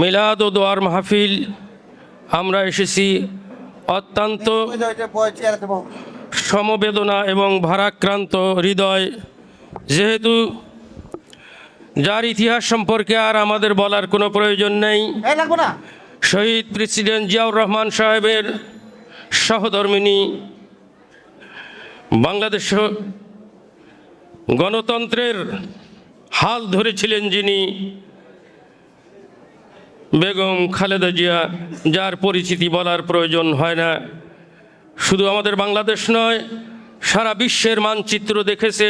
মিলাদ ও দোয়ার মাহফিল আমরা এসেছি অত্যন্ত সমবেদনা এবং ভারাক্রান্ত হৃদয়, যেহেতু যার ইতিহাস সম্পর্কে আর আমাদের বলার কোনো প্রয়োজন নেই। শহীদ প্রেসিডেন্ট জিয়াউর রহমান সাহেবের সহধর্মিণী, বাংলাদেশ গণতন্ত্রের হাল ধরেছিলেন যিনি, বেগম খালেদা জিয়া, যার পরিচিতি বলার প্রয়োজন হয় না। শুধু আমাদের বাংলাদেশ নয়, সারা বিশ্বের মানচিত্র দেখেছে,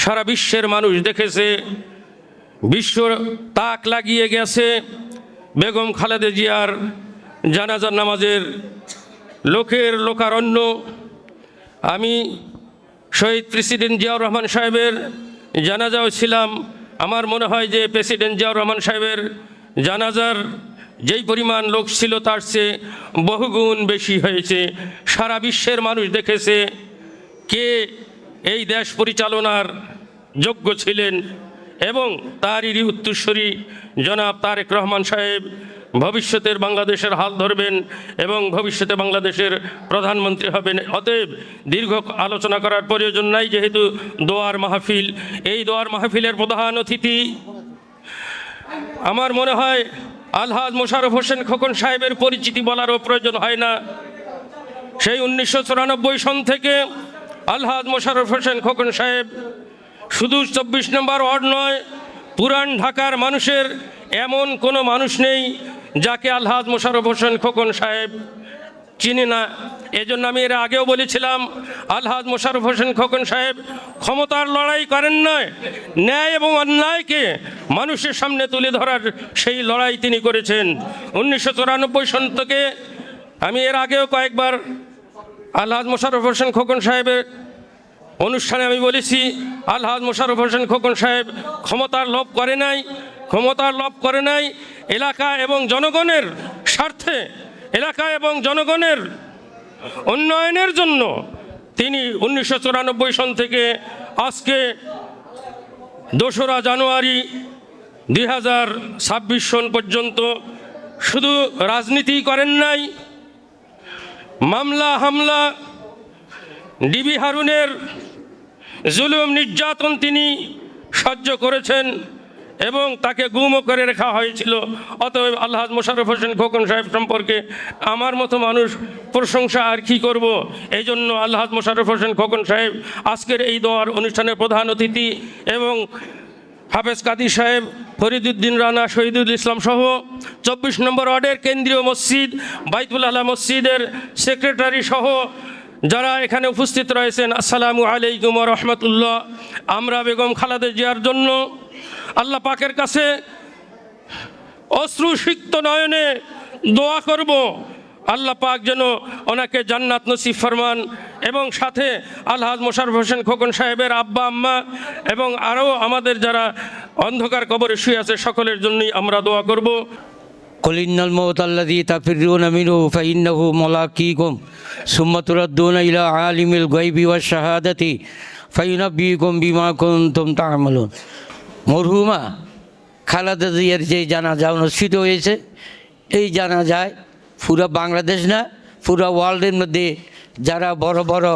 সারা বিশ্বের মানুষ দেখেছে, বিশ্ব তাক লাগিয়ে গেছে বেগম খালেদা জিয়ার জানাজার নামাজের লোকের লোকারণ্য। আমি শহীদ প্রেসিডেন্ট জিয়াউর রহমান সাহেবের জানাজাও ছিলাম। আমার মনে হয় যে প্রেসিডেন্ট জিয়াউর রহমান সাহেবের জানাজার যেই পরিমাণ লোক ছিল তার চেয়ে বহুগুণ বেশি হয়েছে। সারা বিশ্বের মানুষ দেখেছে কে এই দেশ পরিচালনার যোগ্য ছিলেন, এবং তারই উত্তরসূরি জনাব তারেক রহমান সাহেব ভবিষ্যতের বাংলাদেশের হাল ধরবেন এবং ভবিষ্যতে বাংলাদেশের প্রধানমন্ত্রী হবেন। অতএব দীর্ঘ আলোচনা করার প্রয়োজন নাই, যেহেতু দোয়ার মাহফিল। এই দোয়ার মাহফিলের প্রধান অতিথি আমার মনে হয় আলহাজ মোশাররফ হোসেন খোকন সাহেবের পরিচিতি বলারও প্রয়োজন হয় না। সেই 1994 সন থেকে আলহাজ মোশাররফ হোসেন খোকন সাহেব শুধু 24 নম্বর ওয়ার্ড নয়, পুরান ঢাকার মানুষের এমন কোনো মানুষ নেই যাকে আলহাজ মোশাররফ হোসেন খোকন সাহেব চিনি না। এজন্য আমি এর আগেও বলেছিলাম, আলহাজ মোশাররফ হোসেন খোকন সাহেব ক্ষমতার লড়াই করেন নয়, ন্যায় এবং অন্যায়কে মানুষের সামনে তুলে ধরার সেই লড়াই তিনি করেছেন। 1994 সন থেকে আমি এর আগেও কয়েকবার আলহাজ মোশাররফ হোসেন খোকন সাহেবের অনুষ্ঠানে আমি বলেছি, আলহাজ মোশাররফ হোসেন খোকন সাহেব ক্ষমতার লোভ করে নাই, এলাকা এবং জনগণের স্বার্থে, এলাকা এবং জনগণের উন্নয়নের জন্য তিনি 1994 সন থেকে আজকে 2রা জানুয়ারি 2026 সন পর্যন্ত শুধু রাজনীতি করেন নাই, মামলা হামলা, ডিবি হারুনের জুলুম নির্যাতন তিনি সহ্য করেছেন এবং তাকে গুমও করে রাখা হয়েছিল। অতএব আলহাজ মোশাররফ হোসেন খোকন সাহেব সম্পর্কে আমার মতো মানুষ প্রশংসা আর কি করব। এই জন্য আলহাজ মোশাররফ হোসেন খোকন সাহেব আজকের এই দোয়ার অনুষ্ঠানের প্রধান অতিথি, এবং হাফেজ কাদি সাহেব, ফরিদুদ্দিন রানা, শহীদুল ইসলাম সহ 24 নম্বর ওয়ার্ডের কেন্দ্রীয় মসজিদ বাইতুল আলা মসজিদের সেক্রেটারি সহ যারা এখানে উপস্থিত রয়েছেন, আসসালামু আলাইকুম ওয়া রাহমাতুল্লাহ। আমরা বেগম খালেদা জিয়ার জন্য আল্লাহ পাকের কাছে অশ্রুসিক্ত নয়নে দোয়া করব, আল্লাহ পাক যেন ওনাকে জান্নাত নসিব ফরমান, এবং সাথে আলহাজ মোশাররফ হোসেন খোকন সাহেবের আব্বা আম্মা এবং আরও আমাদের যারা অন্ধকার কবরে শুয়ে আছে সকলের জন্যই আমরা দোয়া করব। কুল ইন্নাল মাউতা আল্লাযী তাফিররুনা মিনহু ফাইন্নাহু মুলাকীকুম সুম্মা তুরাদ্দুনা ইলা আলিমিল গায়বি ওয়াশ শাহাদাতি ফায়ুনাব্বিউকুম বিমা কুনতুম তা'মালুন। মরহুমা খালেদা জিয়ার যে জানাজা অনুষ্ঠিত হয়েছে, এই জানাজায় পুরো বাংলাদেশ না, পুরো ওয়ার্ল্ডের মধ্যে যারা বড় বড়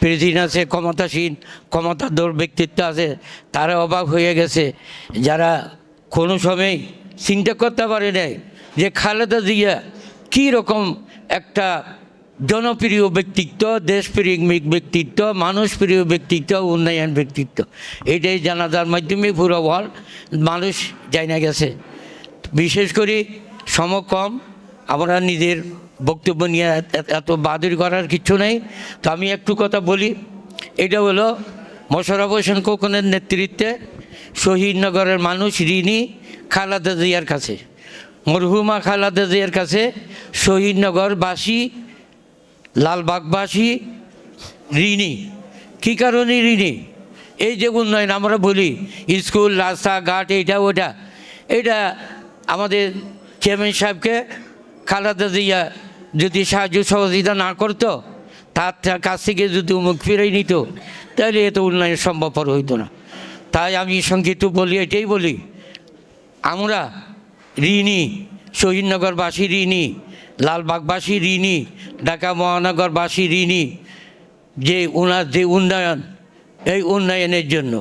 প্রেসিডেন্ট আছে, ক্ষমতাসীন ক্ষমতাধর ব্যক্তিত্ব আছে, তারা অবাক হয়ে গেছে, যারা কোনো সময় চিন্তা করতে পারে নাই যে খালেদা জিয়া কী রকম একটা জনপ্রিয় ব্যক্তিত্ব, দেশপ্রেমিক ব্যক্তিত্ব, মানুষপ্রিয় ব্যক্তিত্ব, উন্নয়ন ব্যক্তিত্ব। এটাই জানাজার মাধ্যমে পুরো ওয়ার্ল্ড মানুষ জানা গেছে। বিশেষ করে সমকম আমরা নিজের বক্তব্য নিয়ে এত বাদুরি করার কিছু নেই, তো আমি একটু কথা বলি। এটা হলো মোশাররফ হোসেন খোকনের নেতৃত্বে শহীদনগরের মানুষ ঋণী খালেদা জিয়ার কাছে, মরহুমা খালেদা জিয়ার কাছে শহীদনগরবাসী, লালবাগবাসী ঋণী। কী কারণে ঋণী? এই যে উন্নয়ন আমরা বলি, স্কুল, রাস্তাঘাট, এইটা ওটা, এটা আমাদের চেয়ারম্যান সাহেবকে খালেদা জিয়া যদি সাহায্য সহযোগিতা না করতো, তার কাছ থেকে যদি মুখ ফিরিয়ে নিত, তাহলে এত উন্নয়ন সম্ভবপর হইতো না। তাই আমি সংক্ষিপ্ত বলি, এটাই বলি, আমরা ঋণী, শহীদনগরবাসী ঋণী, লালবাগবাসী ঋণী, ঢাকা মহানগরবাসী ঋণী যে ওনার যে উন্নয়ন, এই উন্নয়নের জন্য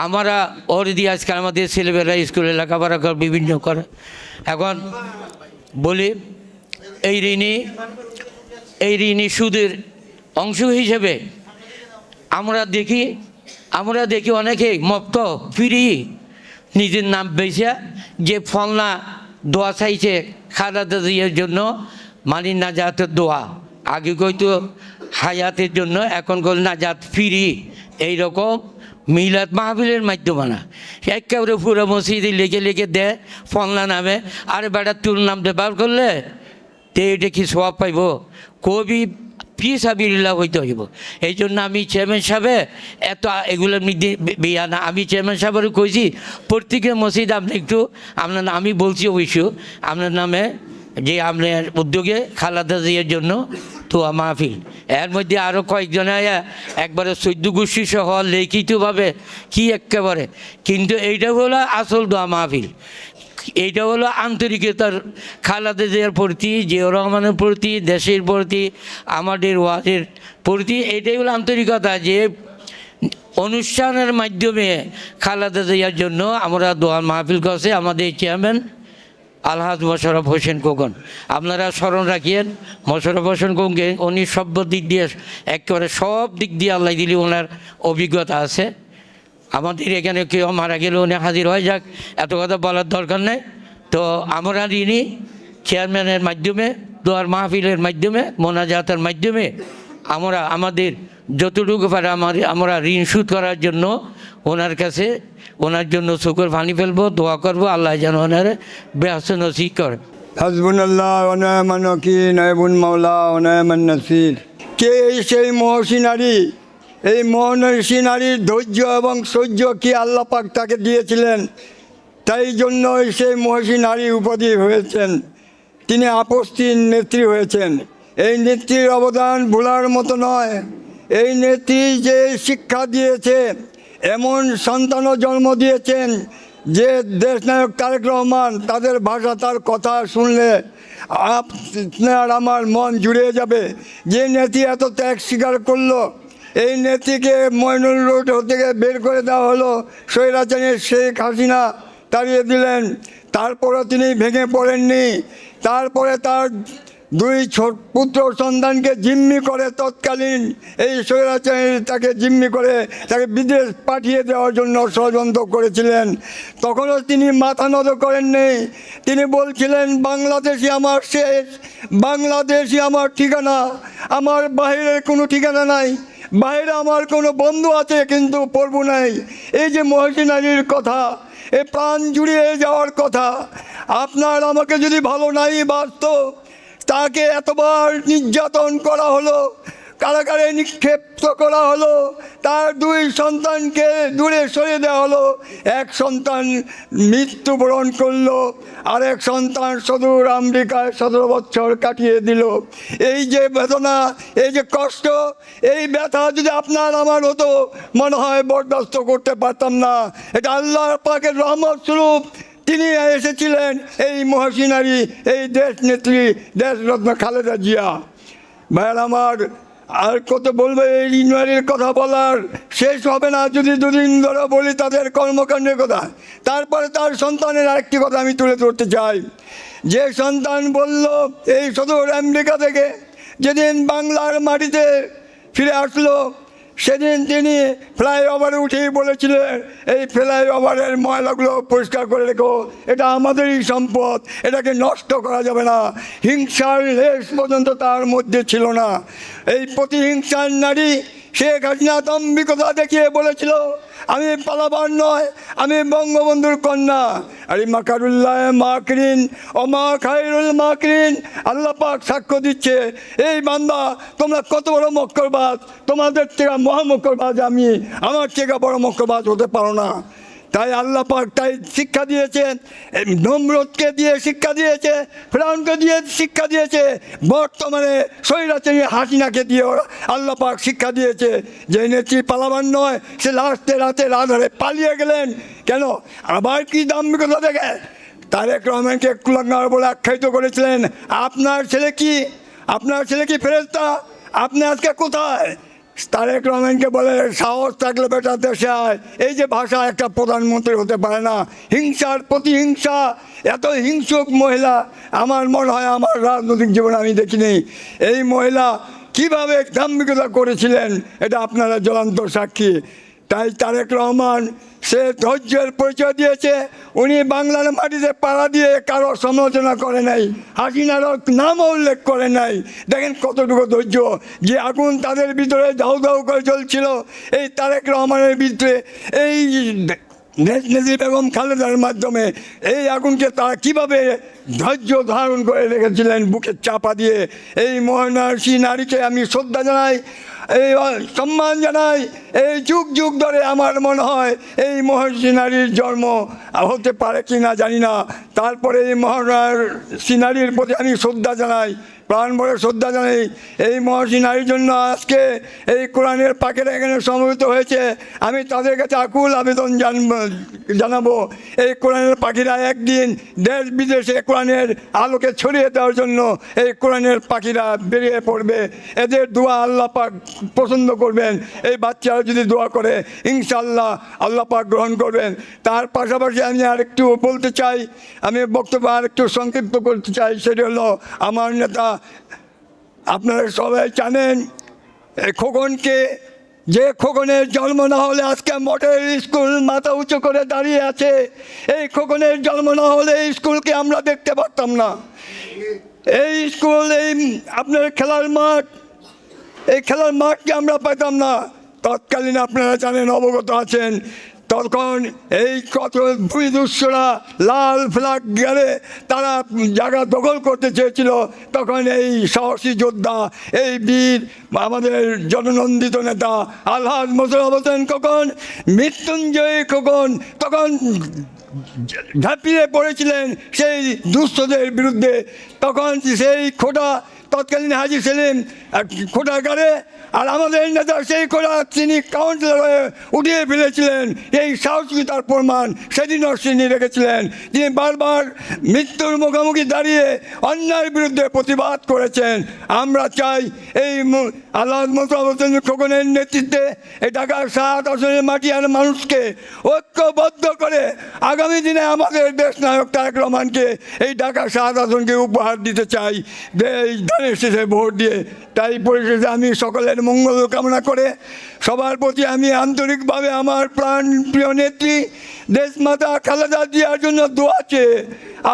আমরা ওর দিয়ে আজকে আমাদের ছেলেমেয়েরা স্কুলে লেখাপড়া করে বিভিন্ন করে। এখন বলি এই ঋণী সুদের অংশ হিসেবে আমরা দেখি অনেকে মক্ত ফিরি নিজের নাম বেছে যে ফলনা দোয়া চাইছে খালেদা জিয়ার জন্য, মানে নাজাতের দোয়া, আগে কইতো হায়াতের জন্য, এখন কল নাজাত ফিরি। এইরকম মিলাদ মাহফিলের মাধ্যমে না, একেবারে পুরো মসজিদে লেগে দেয় ফলনা নামে। আর বেড়া তুল নাম ব্যবহার করলে তে এটা কি সওয়াব পাইব? কবি ফি সাবিলিল্লাহ হইতে হইব। এই জন্য আমি চেয়ারম্যান সাহেবে এত এগুলোর মধ্যে বিয়া না, আমি চেয়ারম্যান সাহেবের কইছি প্রত্যেকের মসজিদ আপনি একটু আপনার, আমি বলছি অবশ্য আপনার নামে যে আপনার উদ্যোগে খালেদা জিয়ার জন্য দোয়া মাহফিল। এর মধ্যে আরও কয়েকজনে একবারে 14 গোষ্ঠী সহ লিখিতভাবে কি একেবারে, কিন্তু এইটা হলো আসল দোয়া মাহফিল। এইটা হলো আন্তরিকতার খালেদা জিয়ার প্রতি, জিয়াউর রহমানের প্রতি, দেশের প্রতি, আমাদের ওয়াজের প্রতি। এইটাই হলো আন্তরিকতা, যে অনুষ্ঠানের মাধ্যমে খালেদা জিয়ার জন্য আমরা দোয়া মাহফিল করছি আমাদের চেয়ারম্যান আলহাজ মোশাররফ হোসেন খোকন। আপনারা স্মরণ রাখিয়েন মোশাররফ হোসেন খোকনকে, উনি সব দিক দিয়ে একেবারে সব দিক দিয়ে আল্লাহ দিলি ওনার অভিজ্ঞতা আছে। আমাদের এখানে কেউ মারা গেলে উনি হাজির হয়ে যাক, এত কথা বলার দরকার নেই। তো আমরা ঋণী চেয়ারম্যানের মাধ্যমে, দোয়ার মাহফিলের মাধ্যমে, মোনাজাতের মাধ্যমে আমরা আমাদের যতটুকু পারে আমরা ঋণ শোধ করার জন্য ওনার কাছে, ওনার জন্য চোখের পানি ফেলবো, দোয়া করবো, আল্লাহ যেন ওনার বেহসে নসিব করে। হাসবুনাল্লাহ ওয়া নি'মান ওয়াকিল, নাইবুল মাওলা ওয়া নি'মান নাসির। কে সেই মহসী নারী? এই মহসী নারীর ধৈর্য এবং সহ্য কি আল্লাহ পাক তাকে দিয়েছিলেন, তাই জন্য সেই মহসী নারী উপাধি হয়েছেন। তিনি আপসীর নেত্রী হয়েছেন। এই নেত্রীর অবদান ভোলার মতো নয়। এই নেত্রী যে শিক্ষা দিয়েছে, এমন সন্তানও জন্ম দিয়েছেন যে দেশনায়ক তারেক রহমান, তাদের ভাষা, তার কথা শুনলে আপনার আমার মন জুড়িয়ে যাবে। যে নেত্রী এত ত্যাগ স্বীকার করলো, এই নেত্রীকে মইনুল রোড থেকে বের করে দেওয়া হলো, স্বৈরাচারী শেখ হাসিনা তাড়িয়ে দিলেন, তারপরে তিনি ভেঙে পড়েননি। তারপরে তার 2 পুত্র সন্তানকে জিম্মি করে তৎকালীন এই স্বৈরাচারী তাকে জিম্মি করে তাকে বিদেশ পাঠিয়ে দেওয়ার জন্য ষড়যন্ত্র করেছিলেন। তখনও তিনি মাথা নত করেননি। তিনি বলছিলেন, বাংলাদেশই আমার শেষ, বাংলাদেশই আমার ঠিকানা, আমার বাইরের কোনো ঠিকানা নাই, বাইরে আমার কোনো বন্ধু আছে কিন্তু প্রভু নাই। এই যে মহসী নারীর কথা, এ প্রাণ জুড়িয়ে যাওয়ার কথা। আপনার আমাকে যদি ভালো নাই বাসত, তাকে এতবার নির্যাতন করা হলো, কারাগারে নিক্ষেপ করা হলো, তার 2 সন্তানকে দূরে সরিয়ে দেওয়া হলো। এক সন্তান মৃত্যুবরণ করলো, আরেক সন্তান সুদূর আমেরিকায় 17 বছর কাটিয়ে দিল। এই যে বেদনা, এই যে কষ্ট, এই ব্যথা যদি আপনার আমার হতো, মনে হয় বরদাস্ত করতে পারতাম না। এটা আল্লাহ পাকের রহমত স্বরূপ তিনি এসেছিলেন, এই মহসী নারী, এই দেশ নেত্রী, দেশরত্ন খালেদা জিয়া। ভাইয়ার আমার, আর কত বলবে এই নারীর কথা বলার শেষ হবে না যদি 2 দিন ধরে বলি তাদের কর্মকাণ্ডের কথা। তারপরে তার সন্তানের আরেকটি কথা আমি তুলে ধরতে চাই। যে সন্তান বলল এই সুদূর আমেরিকা থেকে যেদিন বাংলার মাটিতে ফিরে আসলো, সেদিন তিনি ফ্লাইওভারে উঠেই বলেছিলেন, এই ফ্লাইওভারের ময়লাগুলো পরিষ্কার করে রেখো, এটা আমাদেরই সম্পদ, এটাকে নষ্ট করা যাবে না। হিংসার লেশ পর্যন্ত তার মধ্যে ছিল না। এই প্রতিহিংসার নারী শেখ হাসিনা দাম্ভিকতা দেখিয়ে বলেছিল, আমি পালাবার নয়, আমি বঙ্গবন্ধুর কন্যা। আর মাকারুল্লাহ মাকরিন ওমা খায়রুল মাকরিন, আল্লাহ পাক সাক্ষ্য দিচ্ছে, এই বান্দা তোমরা কত বড় মক্করবাজ, তোমাদের থেকে মহামক্করবাজ আমি, আমার থেকে বড় মক্করবাজ হতে পারো না। তাই আল্লাহ পাক তাই শিক্ষা দিয়েছেন, নমরুদকে দিয়ে শিক্ষা দিয়েছে, ফিরআউনকে দিয়ে শিক্ষা দিয়েছে, বর্তমানে স্বৈরাচারী হাসিনাকে দিয়ে আল্লাহ পাক শিক্ষা দিয়েছে যে নেত্রী পালাবার নয়, সে লাস্টে রাতের আধারে পালিয়ে গেলেন। কেন? আবার কি দাম্ভিকতা দেখে তারেক রহমানকে কুলাঙ্গার বলে আখ্যায়িত করেছিলেন। আপনার ছেলে কি ফেরেশতা? আপনি আজকে কোথায়? তারেক রহমানকে বলে, সাহস থাকলে বেটা দেশে আয়। এই যে ভাষা, একটা প্রধানমন্ত্রী হতে পারে না। হিংসার প্রতিহিংসা, এত হিংসুক মহিলা আমার মনে হয় আমার রাজনৈতিক জীবনে আমি দেখিনি। এই মহিলা কিভাবে দাম্ভিকতা করেছিলেন এটা আপনারা জ্বলন্ত সাক্ষী। তাই তারেক রহমান সে ধৈর্যের পরিচয় দিয়েছে। উনি বাংলার মাটিতে পাড়া দিয়ে কারো সমালোচনা করে নাই, হাসিনার নামও উল্লেখ করে নাই। দেখেন কতটুকু ধৈর্য, যে আগুন তাদের ভিতরে ধাউ ধাউ করে চলছিল, এই তারেক রহমানের ভিতরে এই নেত্রী বেগম খালেদার মাধ্যমে এই আগুনকে তারা কীভাবে ধৈর্য ধারণ করে রেখেছিলেন বুকে চাপা দিয়ে। এই মহানার্সী নারীকে আমি শ্রদ্ধা জানাই, এই সম্মান জানাই। এই যুগ যুগ ধরে আমার মনে হয় এই মহর্ষি নারীর জন্ম হতে পারে কি না জানি না। তারপরে এই মহর্ষি নারীর প্রতি আমি শ্রদ্ধা জানাই, প্রাণ ভরে শ্রদ্ধা জানাই। এই মহর্ষি নারীর জন্য আজকে এই কোরআনের পাখিরা এখানে সমবেত হয়েছে। আমি তাদের কাছে আকুল আবেদন জানাবো, এই কোরআনের পাখিরা একদিন দেশ বিদেশে কোরআনের আলোকে ছড়িয়ে দেওয়ার জন্য এই কোরআনের পাখিরা বেরিয়ে পড়বে। এদের দোয়া আল্লাহ পাক পছন্দ করবেন। এই বাচ্চারা যদি দোয়া করে ইনশাআল্লাহ আল্লাহ পাক গ্রহণ করবেন। তার পাশাপাশি আমি আরেকটু বলতে চাই, আমি বক্তব্য আরেকটু সংক্ষিপ্ত করতে চাই। সেটি হলো, আমার নেতা আপনারা সবাই জানেন খোকনকে, যে খোকনের জন্ম না হলে আজকে মডেল স্কুল মাথা উঁচু করে দাঁড়িয়ে আছে। এই খোকনের জন্ম না হলে এই স্কুলকে আমরা দেখতে পারতাম না। এই স্কুল, এই আপনার খেলার মাঠ, এই খেলার মাঠকে আমরা পেতাম না। তৎকালীন আপনারা জানেন, অবগত আছেন, তখন এই কত ভূমিদস্যুরা লাল ফ্ল্যাগ গেলে তারা জায়গা দখল করতে চেয়েছিল। তখন এই সাহসী যোদ্ধা, এই বীর আমাদের জননন্দিত নেতা আলহাজ মোশাররফ হোসেন খোকন, মৃত্যুঞ্জয়ী খোকন, তখন ঝাঁপিয়ে পড়েছিলেন সেই দুঃস্থদের বিরুদ্ধে। তখন সেই খোটা তৎকালীন হাজী সেলিম খোটাগারে, আর আমাদের নেতা সেই খোটা তিনি কাউন্সিলর হয়ে উঠিয়ে ফেলেছিলেন। এই সাহসিকতার প্রমাণ সেদিনও তিনি রেখেছিলেন। তিনি বারবার মৃত্যুর মুখোমুখি দাঁড়িয়ে অন্যায়ের বিরুদ্ধে প্রতিবাদ করেছেন। আমরা চাই এই আলহাজ মোশাররফ হোসেন খোকনের নেতৃত্বে এই ঢাকার ৭ আসনের মাটিয়ার মানুষকে ঐক্যবদ্ধ করে আগামী দিনে আমাদের দেশ নায়ক তারেক রহমানকে এই ঢাকা ৭ আসনকে উপহার দিতে চাই এই ধানের শেষে ভোট দিয়ে। তাই পরিশেষে আমি সকলের মঙ্গল কামনা করে সবার প্রতি আমি আন্তরিকভাবে আমার প্রাণ প্রিয় নেত্রী দেশমাতা খালেদা জিয়ার জন্য দোয়া চেয়ে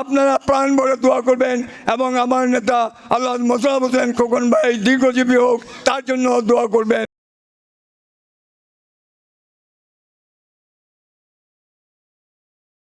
আপনারা প্রাণ ভরে দোয়া করবেন, এবং আমার নেতা আলহাজ মোশাররফ হোসেন খোকন ভাই দীর্ঘজীবী হোক তার জন্য দোয়া করবেন।